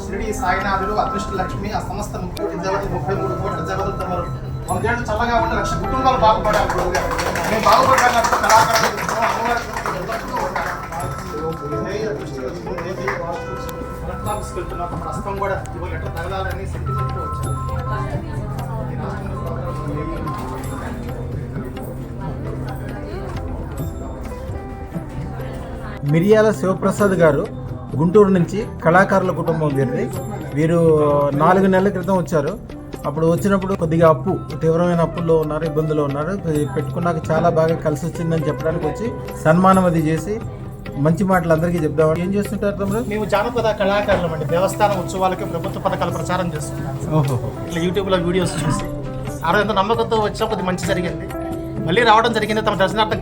షిరిడి సాయినాథుడు, అదృష్ట లక్ష్మి, ఆ సమస్త 33 కోట్ల దేవతలు తమరు 100 ఏళ్ళు చల్లగా ఉండి 1,00,000 కుటుంబాలు బాగుపడాలి. మేము బాగుపడ్డాం కాబట్టి కళాకారులు వెళ్తున్నాం. మన హస్తం కూడా ఇవాళ ఎట్లా తగలాలని సెంటిమెంట్ వచ్చారు. మిరియాల శివప్రసాద్ గారు గుంటూరు నుంచి కళాకారుల కుటుంబం వీరిది. వీరు 4 నెలల క్రితం వచ్చారు. అప్పుడు వచ్చినప్పుడు కొద్దిగా తీవ్రమైన అప్పుల్లో ఉన్నారు, ఇబ్బందుల్లో ఉన్నారు. పెట్టుకున్నాక చాలా బాగా కలిసి వచ్చిందని చెప్పడానికి వచ్చి సన్మానం అది చేసి మంచి మాటలు అందరికీ చెప్దామని. ఏం చేస్తుంటారు తమ్ముడు? మేము జానపద కళాకారులం అండి. దేవస్థానం ఉత్సవాలకి ప్రభుత్వ పథకాలు ప్రచారం చేస్తున్నాం. ఇట్లా యూట్యూబ్లో వీడియోస్ చూసి ఆ రోజు ఎంతో నమ్మకంతో వచ్చినా కొద్దిగా మంచి జరిగింది. మళ్ళీ రావడం జరిగింది. తమ దర్శనార్థం